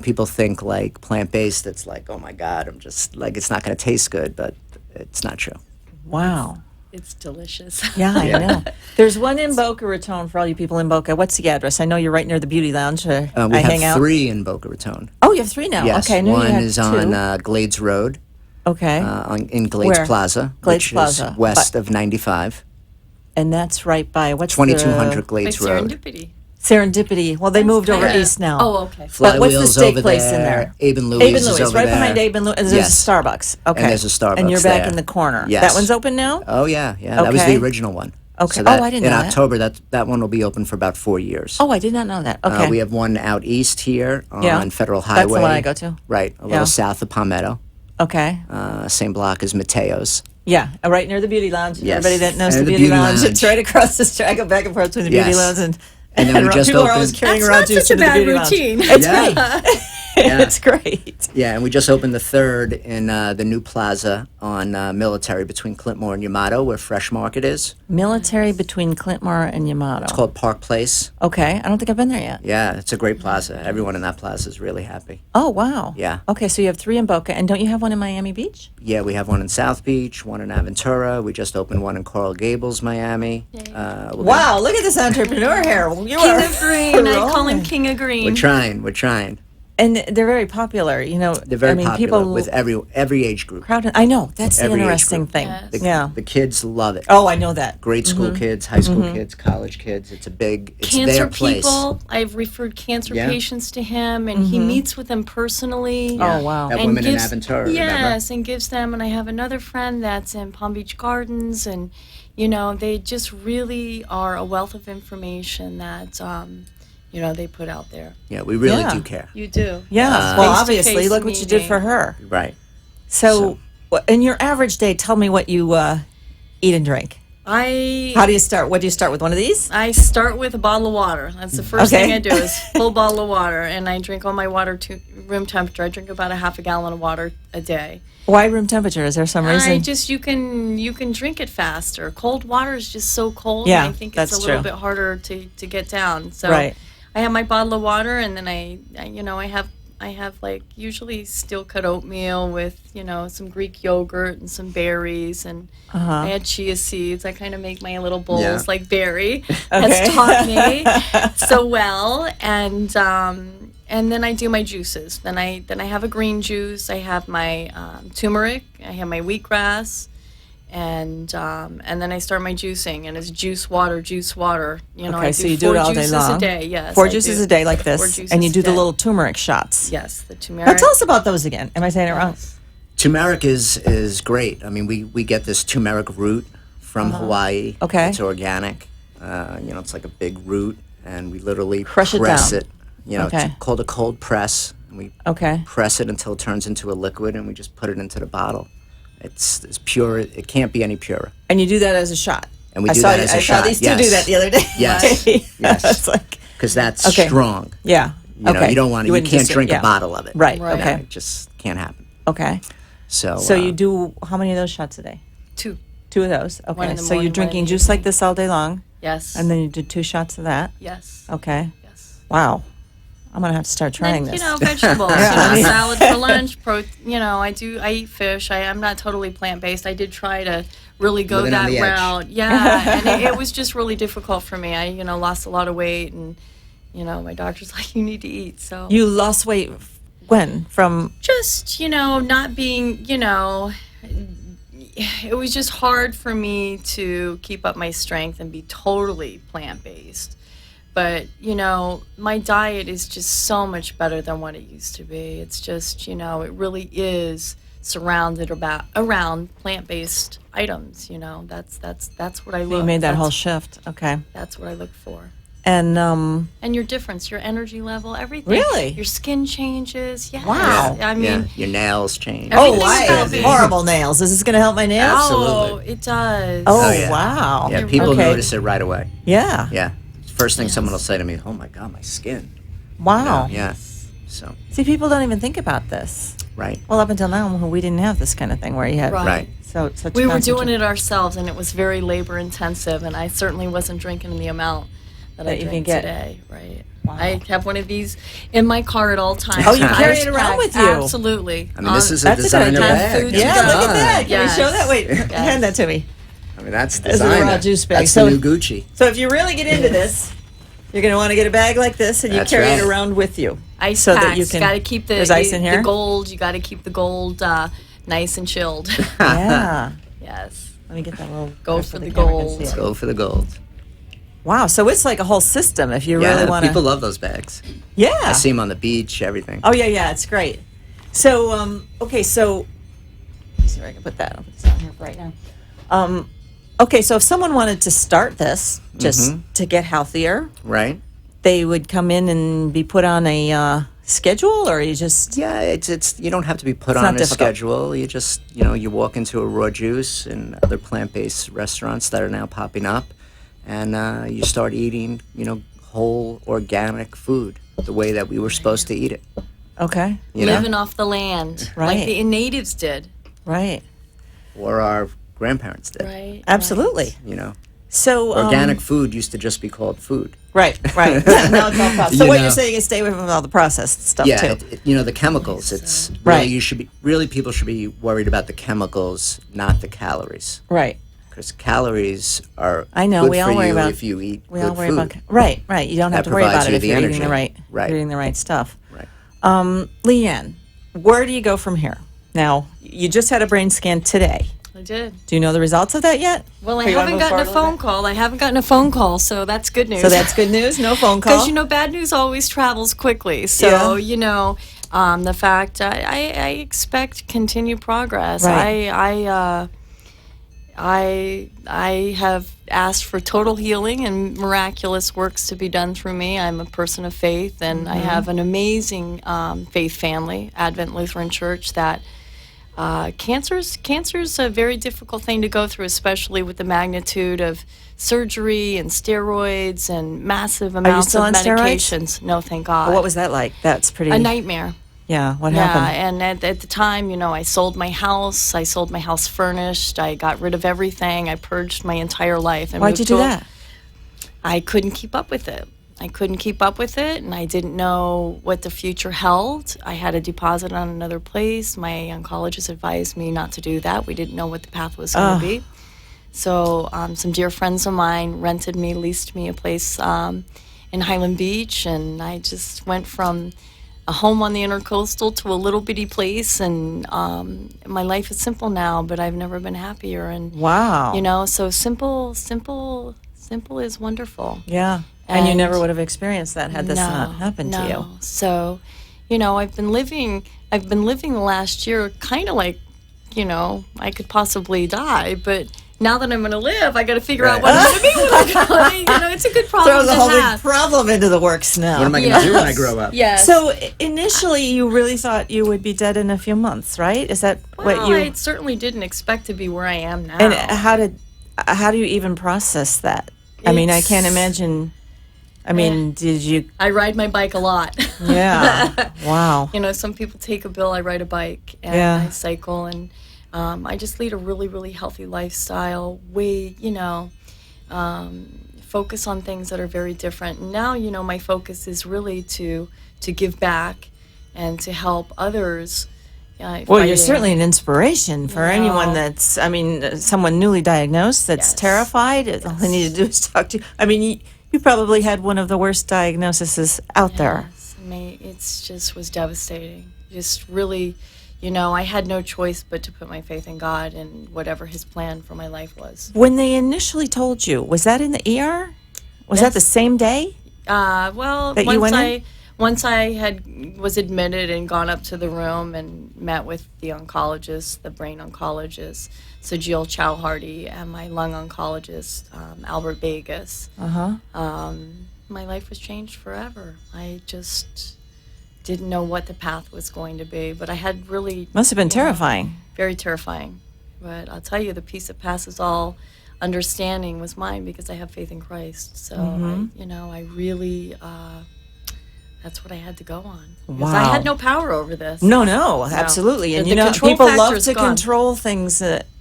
people think like plant based. It's like, oh my God, I'm just like it's not going to taste good, but it's not true. Wow. It's delicious. Yeah, I know. There's one in Boca Raton for all you people in Boca. What's the address? I know you're right near the beauty lounge. We I hang have out. 3 in Boca Raton. Oh, you have 3 now. Yes. Okay. I knew One you had is 2. on Glades Road. Okay. In Glades Where? Plaza, Glades which Plaza. is west of 95, And that's right by what's 2200 the By Glades Road. serendipity. Serendipity. Well, they moved over kinda- east now. Oh, okay. But what's the Flywheel's steak over place there. in there? Abe and Louie's Abe and is Louie's, over right there. behind Abe and Louie's. There's Yes. a Starbucks. Okay. And there's a Starbucks And you're back there. in the corner. Yes. That one's open now? Oh yeah. That was Okay. the original one. Okay. So Oh, I didn't in know that. October, that one will be open for about 4 years. Oh, I did not know that. Okay. We have one out east here on Yeah. Federal Highway. That's the one I go to. Right, a Yeah. little south of Palmetto. Okay. Same block as Mateo's. Yeah, right near the beauty lounge. Yes. Everybody that knows And the the beauty beauty lounge, lounge. it's right across the street. I go back and forth between the beauty Yes. lounge and And then we just people are always opened- carrying That's around not juice such a into the bad beauty lounge. routine. It's Yeah. great. Yeah. It's great. Yeah, and we just opened the 3rd in the new plaza on Military between Clintmore and Yamato, where Fresh Market is. Military between Clintmore and Yamato. It's called Park Place. Okay, I don't think I've been there yet. Yeah, it's a great plaza. Everyone in that plaza is really happy. Oh, wow. Yeah. Okay, so you have 3 in Boca, and don't you have one in Miami Beach? Yeah, we have one in South Beach, one in Aventura. We just opened one in Coral Gables, Miami. Wow, look at this entrepreneur here. You King are of Green. I call him rolling. King of Green. We're trying. And they're very popular, They're very popular people with every age group. crowd. I know, that's the Every age interesting group. thing. Yes. The, Yeah. the kids love it. Oh, I know that. Grade school kids, high school kids, college kids. It's Cancer their place. people. I've referred cancer Yeah. patients to him, and he meets with them personally. Oh, wow. That and woman gives, in Aventura, remember? Yes, and gives them. And I have another friend that's in Palm Beach Gardens, and they just really are a wealth of information that they put out there. Yeah, we really Yeah. do care. You do. Yeah. Uh, well, Face-to-face obviously, look what you did for meeting. her. Right. So, in your average day, tell me what you eat and drink. How do you start? What do you start with? One of these? I start with a bottle of water. That's the first Okay. thing I do is full bottle of water, and I drink all my water to room temperature. I drink about a half a gallon of water a day. Why room temperature? Is there some reason? You can drink it faster. Cold water is just so cold. Yeah, and I think that's it's a little true. bit harder to get down. So Right. I have my bottle of water, and then I have like usually steel cut oatmeal with some Greek yogurt and some berries, and I add chia seeds. I kind of make my little bowls Yeah. like Barry Okay. has taught me so well, and then I do my juices. Then I have a green juice. I have my turmeric. I have my wheatgrass. And then I start my juicing, and it's juice water. Okay, I so you do it all day juices long. a day. Yes, 4 I juices do. a day like 4 this, juices and you do a the day. little turmeric shots. Yes, the Now turmeric. tell us about those again. Am I saying it wrong? Turmeric is great. I mean, we get this turmeric root from Hawaii. Okay. It's organic. It's like a big root, and we literally Crush it press down. it. You know, Okay. it's called a cold press. And we Okay. press it until it turns into a liquid, and we just put it into the bottle. It's pure. It can't be any purer. And you do that as a shot. And we I do saw that you- as a I shot. saw these two Yes. do that the other day. Yes. Yes. It's like, Because that's Okay. strong. yeah. You know, okay. you don't want to. You wouldn't can't just- drink yeah. a bottle of it. Right. Right. Okay. It just can't happen. Okay. So. So you do how many of those shots a day? 2. 2 of those. Okay. in the So morning, you're one drinking in the juice like evening. this all day long, Yes. and then you do 2 shots of that. yes. Okay. Yes. Wow. I'm gonna have to start trying And, this. you know, vegetables. Yeah, you know, I mean- salad for lunch. You know, I eat fish. I'm not totally plant based. I did try to really go Living on that the edge. route. Yeah, and it was just really difficult for me. I lost a lot of weight, and my doctor's like, you need to eat. So You lost weight when? From just not being it was just hard for me to keep up my strength and be totally plant based. But my diet is just so much better than what it used to be. It's just it really is surrounded around plant based items. That's what I look. you made that that's, whole shift. Okay. That's what I look for. And And your difference, your energy level, everything. Really? Your skin changes. Yes. Wow. I mean, yeah, your nails change. Everything's I have healthy. horrible nails. Is this gonna help my nails? oh, Absolutely. it does. Oh, yeah. wow. Yeah, people Okay. notice it right away. Yeah. Yeah. First thing someone will say to me, "Oh my God, my skin." Wow. Yeah. So See, people don't even think about this. right. Well, up until now, we didn't have this kind of thing where you had Right. so such. We were doing concentration. it ourselves, and it was very labor intensive, and I certainly wasn't drinking the amount that I you can drink get. today. Right. Wow. I have one of these in my car at all times. Oh, you carry Ice it around pack, with you? Absolutely. I mean, this is a That's a good designer idea. bag. Food Yeah, to go. look at that. Can Yes. we show that? Wait, Yes. hand that to me. I mean, that's This is a designer. raw juice bag. That's So- the new Gucci. So if you really get into this, you're going to want to get a bag like this, and you That's carry right. it around with you. Ice so packs. that you can. Got to keep There's ice in here. the gold. You got to keep the gold nice and chilled. Yeah. Yes. Let me get that little. Go so for the camera can gold. see it. Go for the gold. Wow. So it's like a whole system if you Yeah, really want people to. love those bags. Yeah. I see them on the beach, everything. Oh yeah, it's great. So okay, so let me see if I can put that. I'll put this on here for right now. Okay, so if someone wanted to start this just to get healthier, Right? they would come in and be put on a schedule, or you just Yeah, it's you don't have to be put It's on not a difficult. schedule. You just you walk into a Raw Juice and other plant-based restaurants that are now popping up, and you start eating whole organic food the way that we were supposed to eat it. okay, You know, Living off the land, Right. like the natives did. right, or our grandparents did. Right. absolutely. You know, So organic food used to just be called food. right, right. Now it's all processed. So You what know. you're saying is stay away from all the processed stuff Yeah, too. the chemicals. It's Right. people should be worried about the chemicals, not the calories. Right. Because calories are I know, good we for all worry you about- if you eat We good all worry food. about right. You don't have That to worry provides about it you if the you're energy. eating the right, Right. you're eating the right stuff. Right. Leanne, where do you go from here? Now, you just had a brain scan today. I did. Do you know the results of that yet? Well, I Or you wanna haven't move gotten a forward phone with call. I haven't gotten a phone call, so that's good news. So that's good news. No phone call. Because bad news always travels quickly. So the fact I expect continued progress. Right. I have asked for total healing and miraculous works to be done through me. I'm a person of faith, and I have an amazing faith family, Advent Lutheran Church, that cancer's a very difficult thing to go through, especially with the magnitude of surgery and steroids and massive amounts still of on steroids? medications. No, thank God. What was that like? That's pretty. a nightmare? Yeah. What Yeah, happened? and at the time, I sold my house. I sold my house furnished. I got rid of everything. I purged my entire life. And Why'd you moved do to- that? I couldn't keep up with it. And I didn't know what the future held. I had a deposit on another place. My oncologist advised me not to do that. We didn't know what the path was going to be. So some dear friends of mine leased me a place in Highland Beach, and I just went from a home on the intercoastal to a little bitty place, and my life is simple now, but I've never been happier. And Wow. so simple is wonderful. Yeah. And you And- never would have experienced that had this not happened to you. So, I've been living the last year kind of like, I could possibly die, but now that I'm going to live, I got to figure out what I'm going to be when I'm going. You know, it's a good problem Throws a to whole big have. problem into the works now. What am I going to do when I grow up? Yes. So initially, you really thought you would be dead in a few months, right? Is that well, what you? I certainly didn't expect to be where I am now. And how do you even process that? I mean, I can't imagine. I mean, did you? I ride my bike a lot. Yeah. Wow. You know, some people take a bill. I ride a bike and Yeah. I cycle, and I just lead a really, really healthy lifestyle. Focus on things that are very different. And now, you know, my focus is really to give back and to help others. Well, you're fighting. certainly an inspiration for anyone that's, I mean, someone newly diagnosed that's Yes. terrified. All they need to do is talk to you. I mean, you probably had one of the worst diagnoses out there. Yes, it's just was devastating. Just really, you know, I had no choice but to put my faith in God and whatever His plan for my life was. When they initially told you, was that in the ER? Was that the same day? Well, That you went in? once I was admitted and gone up to the room and met with the oncologist, the brain oncologist, Sajil Chowhardy, and my lung oncologist, Albert Vegas. My life was changed forever. I just didn't know what the path was going to be, but I had really Must have been you know, terrifying. very terrifying. But I'll tell you, the peace that passes all understanding was mine because I have faith in Christ. So, I really, that's what I had to go on. Because I Wow. had no power over this. No, absolutely. And The you know, control people love factor's to gone. control things,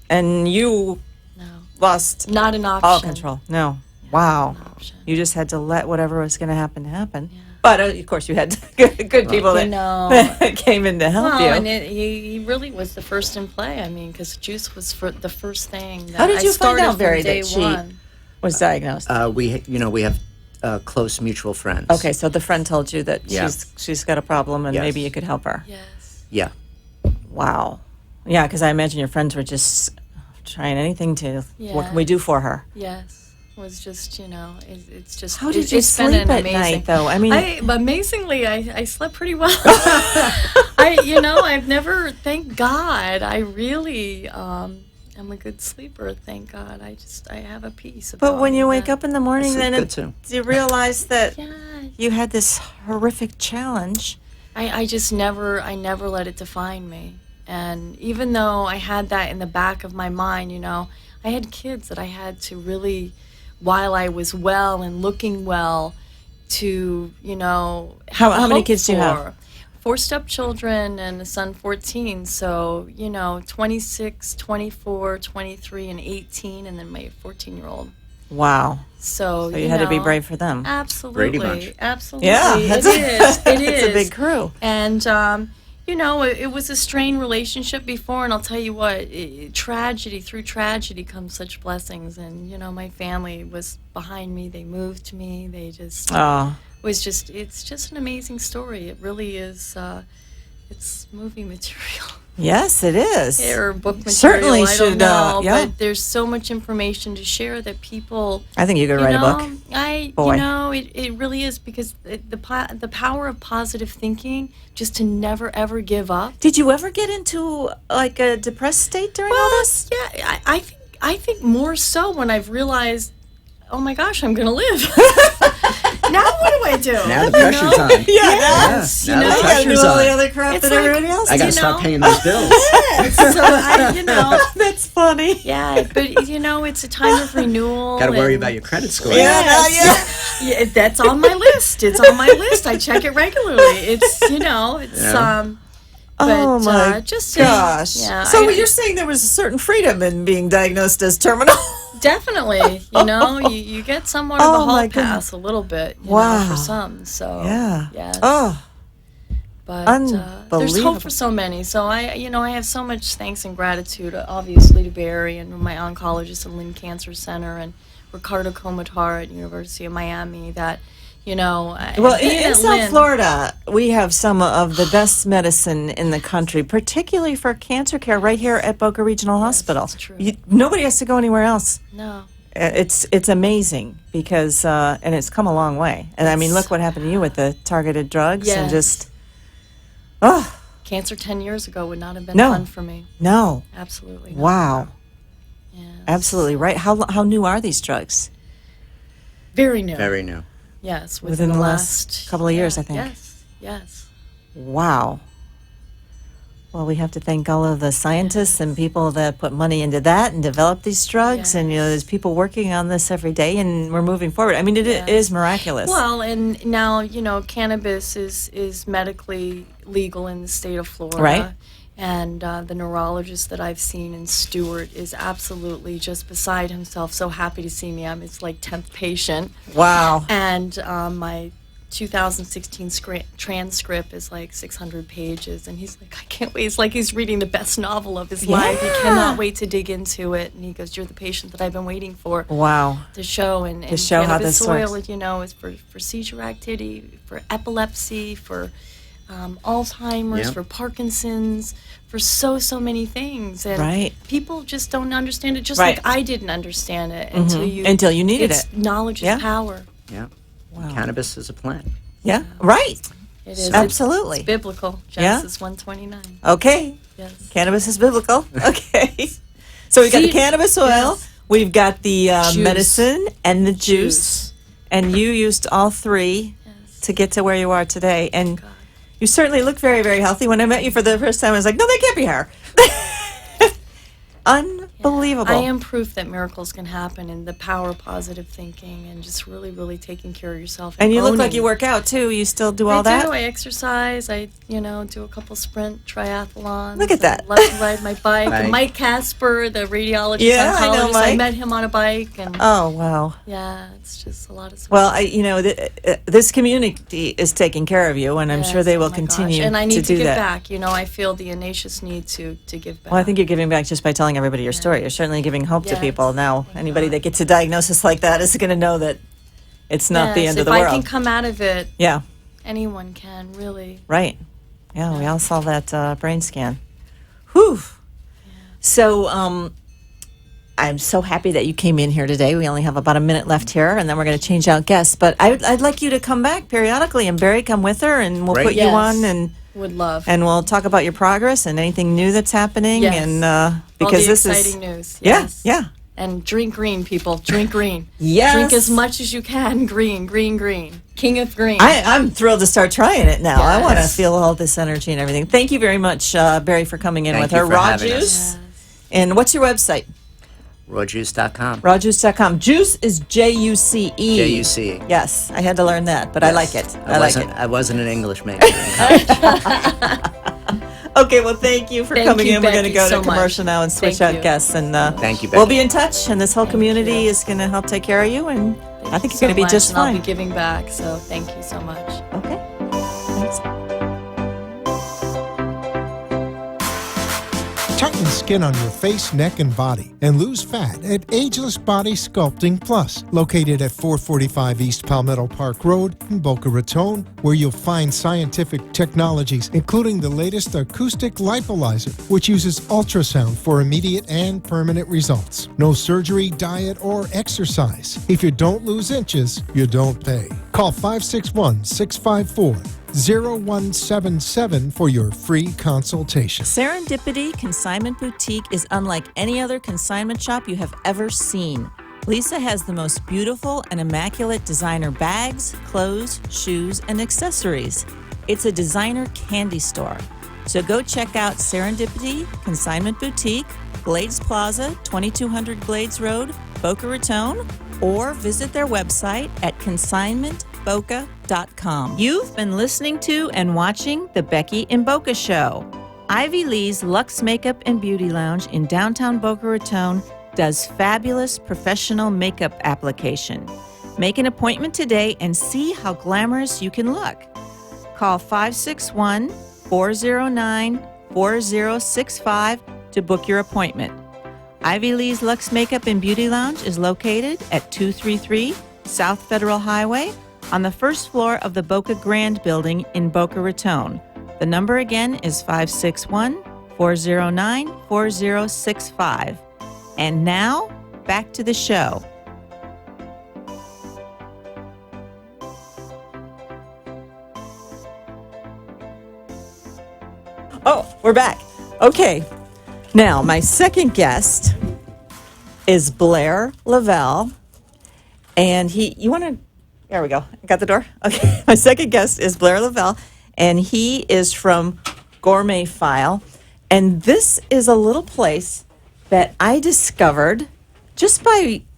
and you No, lost not an option. all control. No. Wow. Not an option. You just had to let whatever was going to happen. But of course, you had good people You that, know. that came in to help Well, you. and he really was the first in play. I mean, because juice was for the first thing. That How did I you find started out, from Barry, day that she one. was diagnosed? We have close mutual friends. Okay, so the friend told you that Yeah. she's got a problem and Yes. maybe you could help her. Yes. Yeah. Wow. Yeah, because I imagine your friends were just trying anything to. What Yeah. can we do for her? Yes. Was just, it's just. How did you it's been sleep an at amazing, night, though? I mean, amazingly, I slept pretty well. I've never, thank God, I really am a good sleeper, thank God. I have a peace about but when you me wake that- up in the morning, Sleep then good, too. you realize that Yeah, you had this horrific challenge. I just never let it define me. And even though I had that in the back of my mind, I had kids that I had to really, while I was well and looking well, to, How many hope kids do you have? for. 4 stepchildren and a son 14. So, 26, 24, 23, and 18, and then my 14-year-old. Wow. So So you had to be brave for them. Absolutely. Brady Bunch. Absolutely. Yeah, It that's is. It is. It's a big crew. And, it was a strained relationship before, and I'll tell you what, through tragedy comes such blessings. And, my family was behind me. They moved to me. They just, Oh, it's just an amazing story. It really is, it's movie material. yes, it is. Or book material, Certainly I should, don't know, yeah. but there's so much information to share that people, I think you could write a book. Boy. it really is, because the power of positive thinking, just to never ever give up. Did you ever get into like a depressed state during all this? Yeah, I think more so when I've realized, oh my gosh, I'm gonna live. Now what do I do? Now the pressure's on. Yes, now the I gotta do pressure's all the on. other crap It's that like- everybody else I gotta does. start paying those bills. So That's funny. yeah, but it's a time of renewal. Gotta worry and- about your credit score. Yeah, that's on my list. It's on my list. I check it regularly. It's Yeah. Oh but, my just to- gosh. yeah, So I- you're saying there was a certain freedom in being diagnosed as terminal? definitely, you get somewhat of Oh, a my hall goodness. pass a little bit, Wow. for some. So Yeah. yes. Oh, But there's Unbelievable. hope for so many. So I have so much thanks and gratitude, obviously, to Barry and my oncologist at Lynn Cancer Center and Ricardo Comatar at University of Miami. That well, being in at South Lynn- Florida, we have some of the best medicine in the country, particularly for cancer care, right here at Boca Regional Hospital. that's true. Nobody has to go anywhere else. No. It's amazing because and it's come a long way. And I mean, look what happened to you with the targeted drugs and Yes. just Cancer 10 years ago would not have been No. fun for me. no. Absolutely. Not. Wow. Absolutely right. How new are these drugs? Very new. Very new. Yes, Within the last couple of years, I think. Yes. Wow. Well, we have to thank all of the scientists and people that put money into that and develop these drugs. And, there's people working on this every day, and we're moving forward. I mean, it is miraculous. Well, and now, cannabis is medically legal in the state of Florida. Right. And the neurologist that I've seen in Stewart is absolutely just beside himself, so happy to see me. I'm his 10th patient. Wow. And my 2016 transcript is 600 pages, and he's like, I can't wait. It's like he's reading the best novel of his life. He cannot wait to dig into it. And he goes, "You're the patient that I've been waiting for." Wow. To show and show how cannabis this oil, works. is for seizure activity, for epilepsy, for Alzheimer's, for Parkinson's, for so many things. And people just don't understand it, just like I didn't understand it until you needed it. Knowledge is power. Yeah. Wow. Cannabis is a plant. Yeah, right. It is. Absolutely. It's biblical. Genesis 1:29. Okay. Yes. Cannabis is biblical. Okay. So we've got the cannabis oil, we've got the medicine, and the juice. And you used all three to get to where you are today. And you certainly look very, very healthy. When I met you for the first time, I was like, no, that can't be her. Unbelievable. I am proof that miracles can happen, and the power of positive thinking and just really, really taking care of yourself. And you look like you work out, too. You still do all that? I do. I exercise. I, do a couple sprint triathlons. Look at that. I love to ride my bike. And Mike Casper, the radiologist, oncologist, I know Mike. I met him on a bike. And oh, wow. Yeah, it's just a lot of. Well, this community is taking care of you, and I'm sure they will continue to do that. And I need to give back. I feel the audacious need to give back. Well, I think you're giving back just by telling everybody your story. You're certainly giving hope to people. Now, anybody that gets a diagnosis like that is going to know that it's not the end of the world. If I can come out of it, yeah, anyone can, really. Right. Yeah, we all saw that brain scan. Whew. Yeah. So, I'm so happy that you came in here today. We only have about a minute left here, and then we're going to change out guests. But I'd like you to come back periodically, and Barry, come with her, and we'll put you on, and would love. And we'll talk about your progress and anything new that's happening. Yes. And because all the this exciting is news. Yes. Yeah. And drink green, people. Drink green. Yes. Drink as much as you can. Green. King of green. I'm thrilled to start trying it now. Yes. I want to feel all this energy and everything. Thank you very much, Barry, for coming in with her. Raw Juice. Yes. And what's your website? Rawjuice.com. Rawjuice.com. Juice is Juice. Juice. Yes, I had to learn that, but I like it. I wasn't an English major. Okay, well, thank you for coming in. We're going to go so to commercial now and switch out guests. And thank you, Becky. We'll be in touch, and this whole community is going to help take care of you, and I think you're going to be just fine. I'll be giving back, so thank you so much. Okay. Thanks. Tighten skin on your face, neck, and body, and lose fat at Ageless Body Sculpting Plus, located at 445 East Palmetto Park Road in Boca Raton, where you'll find scientific technologies, including the latest acoustic lipolyzer, which uses ultrasound for immediate and permanent results. No surgery, diet, or exercise. If you don't lose inches, you don't pay. Call 561-654-0177 for your free consultation. Serendipity Consignment Boutique is unlike any other consignment shop you have ever seen. Lisa has the most beautiful and immaculate designer bags, clothes, shoes, and accessories. It's a designer candy store. So go check out Serendipity Consignment Boutique, Glades Plaza, 2200 Glades Road, Boca Raton, or visit their website at consignmentboca.com. You've been listening to and watching The Becky and Boca Show. Ivy Lee's Luxe Makeup and Beauty Lounge in downtown Boca Raton does fabulous professional makeup application. Make an appointment today and see how glamorous you can look. Call 561-409-4065 to book your appointment. Ivy Lee's Luxe Makeup and Beauty Lounge is located at 233 South Federal Highway on the first floor of the Boca Grand Building in Boca Raton. The number again is 561-409-4065. And now, back to the show. Oh, we're back. Okay. Now, my second guest is Blair Lavelle, and there we go. I got the door. Okay. My second guest is Blair Lavelle, and he is from Gourmet File. And this is a little place that I discovered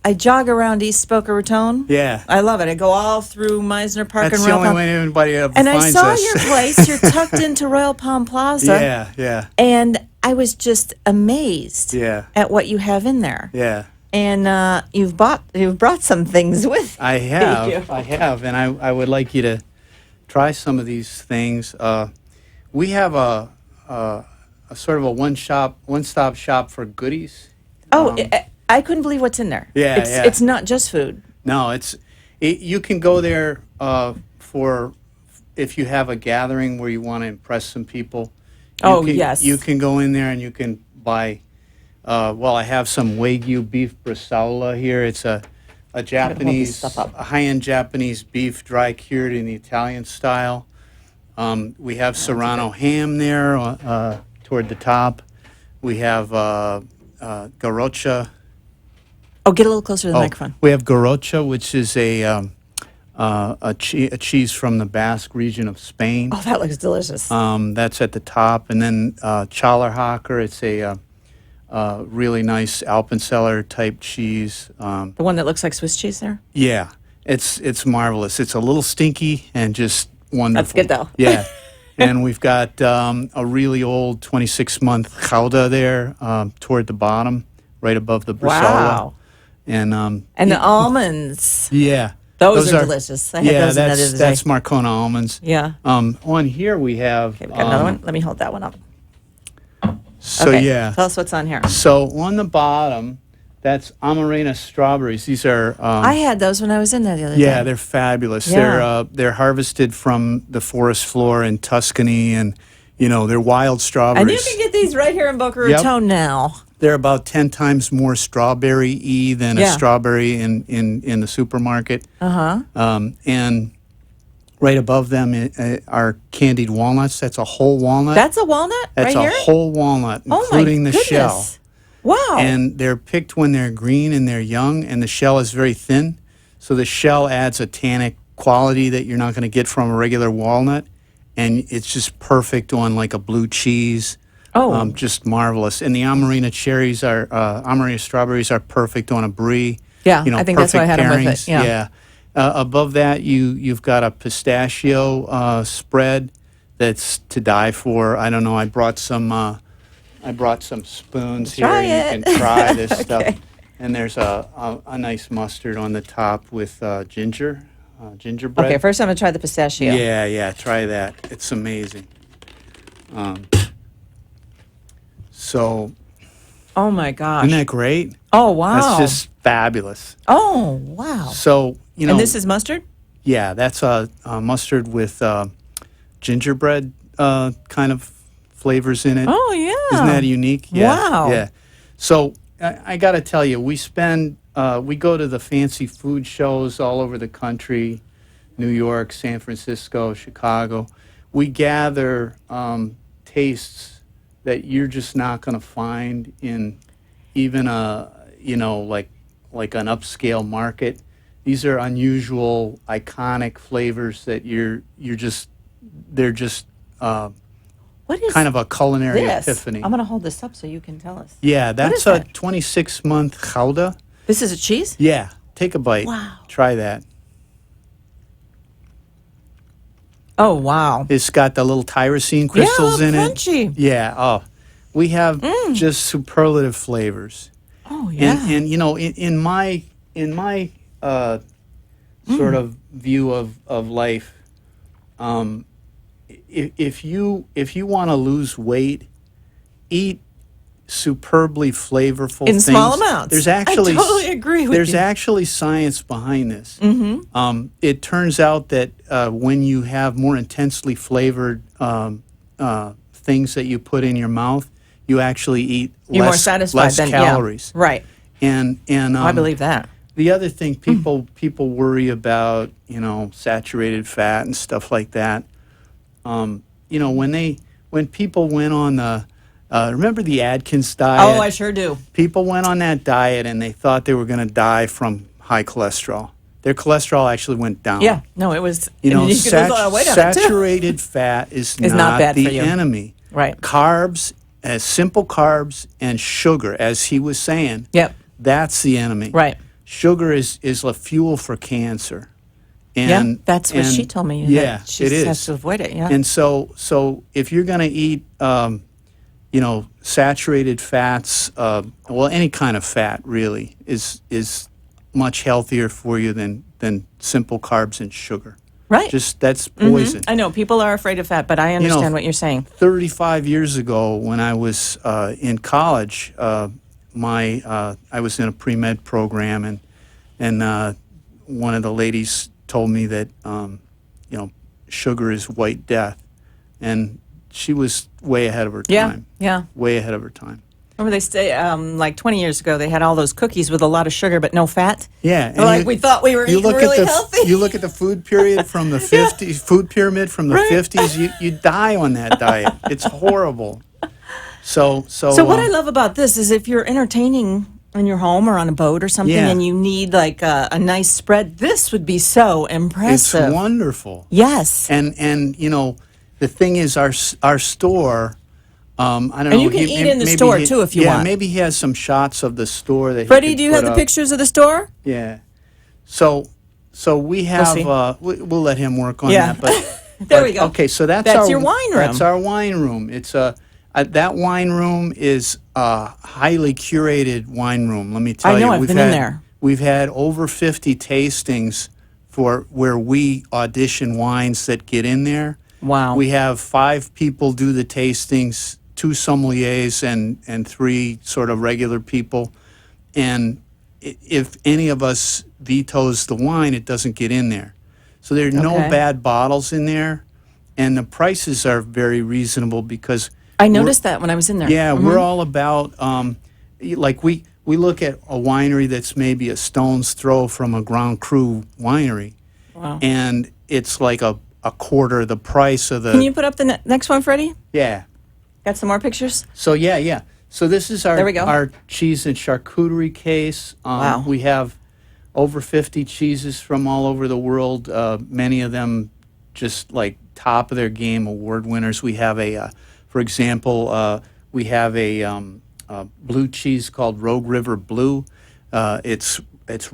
I jog around East Boca Raton. Yeah. I love it. I go all through Meisner Park That's and the Royal only Palm. way anybody ever And I finds saw us. your place. You're tucked into Royal Palm Plaza. Yeah, yeah, And I was just amazed yeah, at what you have in there. yeah. And you've brought some things with. I you. have, and I would like you to try some of these things. We have a sort of a one-stop shop for goodies. Oh, I couldn't believe what's in there. Yeah, it's, yeah. It's not just food. No, you can go there for if you have a gathering where you want to impress some people. Yes. You can go in there and you can buy. I have some Wagyu beef bresaola here. It's a Japanese, stuff up. a high-end Japanese beef, dry cured in the Italian style. We have Serrano ham there toward the top. We have garrocha. Oh, get a little closer to the microphone. We have garrocha, which is a cheese from the Basque region of Spain. Oh, that looks delicious. That's at the top, and then Challerhacker. It's a really nice Alpenseller type cheese. The one that looks like Swiss cheese there? Yeah, it's marvelous. It's a little stinky and just wonderful. That's good, though. Yeah, and we've got a really old 26-month chowda there toward the bottom, right above the bresaola. Wow. And the almonds. yeah, Those are delicious. I had those in the other day. that's Marcona almonds. Yeah. On here we have. Okay, we got another one. Let me hold that one up. So Okay, yeah. Tell us what's on here. So on the bottom, that's Amarena strawberries. These are. I had those when I was in there the other day. Yeah, they're fabulous. Yeah. They're harvested from the forest floor in Tuscany, and they're wild strawberries. And you can get these right here in Boca Yep. Raton now. They're about 10 times more strawberry-y than a Yeah. strawberry in the supermarket. And right above them are candied walnuts. That's a whole walnut. That's a walnut That's right a here? whole walnut, Oh, my including the goodness. shell. Wow. And they're picked when they're green and they're young, and the shell is very thin. So the shell adds a tannic quality that you're not going to get from a regular walnut. And it's just perfect on like a blue cheese. Oh. Just marvelous. And the Amarena Amarena strawberries are perfect on a brie. Yeah, I think that's why I had them with it, pairings. yeah. Above that, you've got a pistachio spread that's to die for. I don't know. I brought some spoons here. Try You it. can try this Okay. stuff. And there's a nice mustard on the top with gingerbread. Okay, first I'm going to try the pistachio. Yeah, try that. It's amazing. So, Oh, my gosh. isn't that great? Oh, wow. That's just fabulous. Oh, wow. So, And this is mustard? yeah, that's a mustard with gingerbread kind of flavors in it. Oh, yeah. Isn't that unique? Yeah. Wow. Yeah. So I got to tell you, we go to the fancy food shows all over the country, New York, San Francisco, Chicago. We gather tastes that you're just not going to find in even like an upscale market. These are unusual, iconic flavors that they're just What is kind of a culinary this? epiphany. I'm going to hold this up so you can tell us. Yeah, is that's a that? 26-month chowda. This is a cheese? Yeah, take a bite. Wow. Try that. Oh, wow. It's got the little tyrosine crystals in it. crunchy. Yeah. Oh, we have just superlative flavors. Oh, yeah. And in my sort of view of life, if you want to lose weight, eat superbly flavorful In things. small amounts. There's actually I totally agree with There's you. actually science behind this. Mm-hmm. It turns out that when you have more intensely flavored things that you put in your mouth, you actually eat You're more less satisfied than calories. Yeah. Right. And I believe that. the other thing people worry about, saturated fat and stuff like that. When people went on Remember the Atkins diet? Oh, I sure do. People went on that diet and they thought they were going to die from high cholesterol. Their cholesterol actually went down. Yeah, no, it was. You know, and you could lose a lot of weight on it, too. saturated fat is It's not not bad the for you. enemy. Right. Carbs, as simple carbs and sugar, as he was saying, Yep. that's the enemy. Right. Sugar is a fuel for cancer. Yeah, And that's what she and- told me. Yeah, that she it has is. to avoid it. Yeah. And so if you're going to eat, saturated fats, well, any kind of fat really is much healthier for you than simple carbs and sugar. Right. Just that's poison. I know people are afraid of fat, but I understand what you're saying. 35 years ago, when I was in college, I was in a pre-med program, and one of the ladies told me that sugar is white death, and she was way ahead of her Yeah. time. Yeah. Way ahead of her time. Remember they say like 20 years ago they had all those cookies with a lot of sugar but no fat. Yeah, We're like we thought we were eating really healthy. You look at the food period from the 50s, food pyramid from the Right. 50s. You die on that diet. It's horrible. So what I love about this is if you're entertaining in your home or on a boat or something Yeah. and you need like a nice spread, this would be so it's impressive. wonderful. Yes. And the thing is, our store. I don't know. And you can eat in the maybe store, too, if you want. Yeah, maybe he has some shots of the store that. Freddie, he could do you put have the up. pictures of the store? Yeah. So we have. see. We'll let him work on Yeah. that. But There we go. Okay, so that's That's our your wine room. That's our wine room. It's that wine room is a highly curated wine room. Let me tell I know, you, I've been in there. We've had over 50 tastings for where we audition wines that get in there. Wow. We have 5 people do the tastings, 2 sommeliers and 3 sort of regular people. And if any of us vetoes the wine, it doesn't get in there. So there are no Okay. bad bottles in there, and the prices are very reasonable because I noticed that when I was in there. yeah, we're all about like we look at a winery that's maybe a stone's throw from a Grand Cru winery, Wow. and it's like a quarter the price of the Can you put up the next one, Freddie? yeah. Got some more pictures? So yeah. So this is There we go. our cheese and charcuterie case. Wow. We have over 50 cheeses from all over the world. Many of them just like top of their game, award winners. We have for example, we have a blue cheese called Rogue River Blue. It's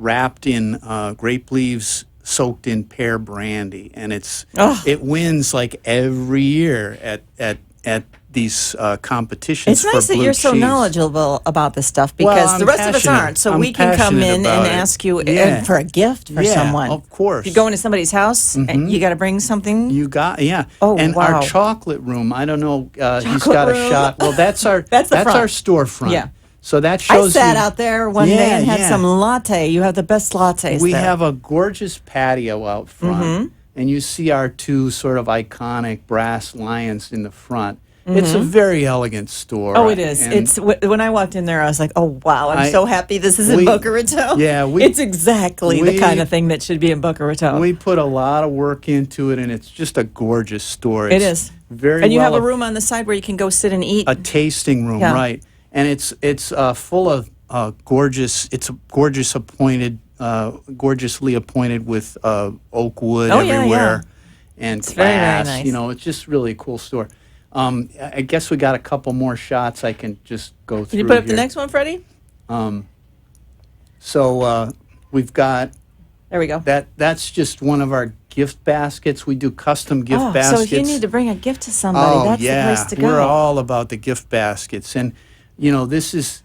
wrapped in grape leaves soaked in pear brandy, and it wins like every year at these competitions. It's nice for that blue you're so cheese. knowledgeable about this stuff Well, because I'm the rest of us passionate. aren't. So I'm we can come passionate in and about it. ask you Yeah. for a gift for Yeah, someone. of course. If you go into somebody's house, and you got to bring something. You got Oh, and wow. our chocolate room. I don't know. He's Chocolate got room. a shot. Well, that's our That's the front. our storefront. Yeah. So that I shows sat you- out there one day Yeah, and had yeah. some latte. You have the best lattes We there. have a gorgeous patio out front, Mm-hmm. and you see our 2 sort of iconic brass lions in the front. It's a very elegant store. Oh, it is. and- It's when I walked in there, I was like, "Oh wow, I'm I- so happy this is in we- Boca Raton." yeah, it's exactly the we- kind of thing that should be in Boca Raton. We put a lot of work into it, and it's just a gorgeous store. It It's is. very and you well have a room on the side where you can go sit and eat. a tasting room, Yeah. right? And it's full of gorgeous. It's gorgeous appointed, gorgeously appointed with oak wood Oh, yeah, everywhere, and It's very, very glass. nice. You know, it's just really a cool store. I guess we got a couple more shots. I can just go through. Can you put up the here. next one, Freddie? So we've got There we go. That's just one of our gift baskets. We do custom gift Oh, baskets. so if you need to bring a gift to somebody, that's the place to go. We're all about the gift baskets, and this is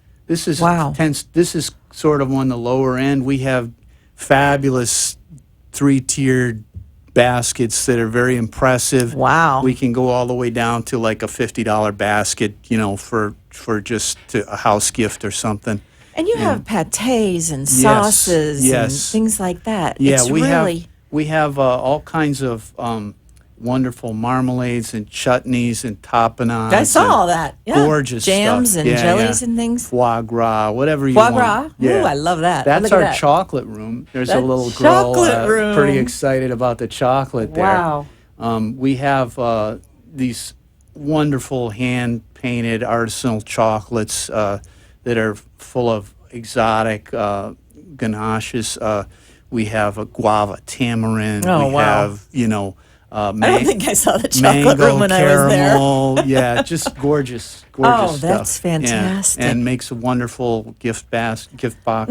Wow. This is sort of on the lower end. We have fabulous 3-tiered baskets that are very impressive. Wow. We can go all the way down to like a $50 basket, for just a house gift or something. And you have pâtés and sauces and yes. things like that. Yeah, it's we really have all kinds of wonderful marmalades and chutneys and tapenades. I saw and all that. Yeah. Gorgeous jams stuff. and Yeah, jellies yeah. and things. Foie gras, whatever you Foie want. gras? Ooh, I love that. That's Look at our that. chocolate room. There's a That little girl chocolate room. pretty excited about the chocolate there. Wow. We have these wonderful hand-painted artisanal chocolates that are full of exotic ganaches. We have a guava tamarind. Oh, we wow. have, I don't think I saw the chocolate mango room when I was there. caramel. Yeah, just gorgeous Oh, stuff. that's Yeah, fantastic. and makes a wonderful gift box.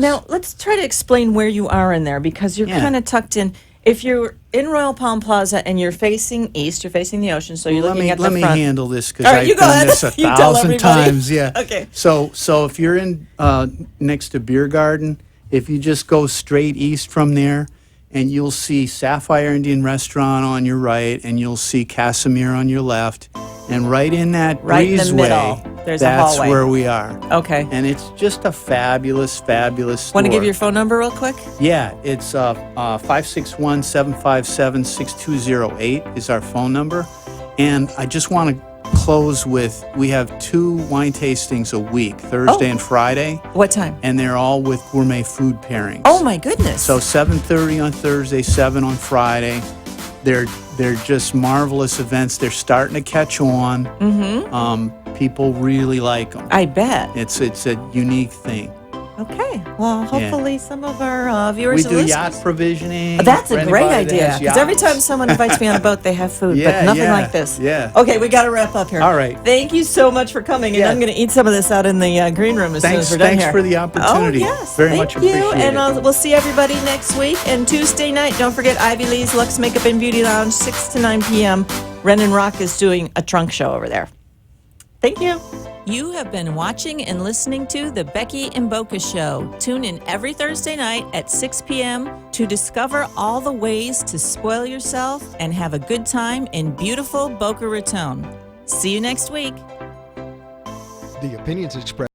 Now, let's try to explain where you are in there, because you're Yeah. kind of tucked in. If you're in Royal Palm Plaza and you're facing east, you're facing the ocean, so you're looking at the let me front. handle this because All right, I've you go done ahead. this a You tell 1,000 everybody. times. Yeah. Okay. So if you're in next to Beer Garden, if you just go straight east from there, and you'll see Sapphire Indian Restaurant on your right, and you'll see Casimir on your left, and right in that Right in the breezeway, middle, there's a that's hallway. where we are. Okay. And it's just a fabulous store. Want to give your phone number real quick? Yeah, it's 561-757-6208 is our phone number. And I just want to close with, we have 2 wine tastings a week, Thursday and Friday, What time? and they're all with gourmet food pairings. Oh, my goodness. So 7:30 on Thursday, 7 on Friday. They're just marvelous events. They're starting to catch on. Mm-hmm. People really like them. I bet. It's a unique thing. Okay. Well, hopefully some of our viewers We and do listeners. yacht provisioning. That's for a great anybody that idea. has Because every yachts. time someone invites me on a boat, they have food, but Yeah, nothing yeah, like this. yeah. Okay, we got to wrap up here. All right. Thank you so much for coming, and Yeah. I'm going to eat some of this out in the green room as soon as Thanks, we're done thanks here. for the opportunity. Oh, yes. Very Thank much you. appreciate And it. we'll see everybody next week. And Tuesday night, don't forget Ivy Lee's Lux Makeup and Beauty Lounge, 6 to 9 p.m. Renan Rock is doing a trunk show over there. Thank you. You have been watching and listening to The Becky and Boca Show. Tune in every Thursday night at 6 p.m. to discover all the ways to spoil yourself and have a good time in beautiful Boca Raton. See you next week. The opinions expressed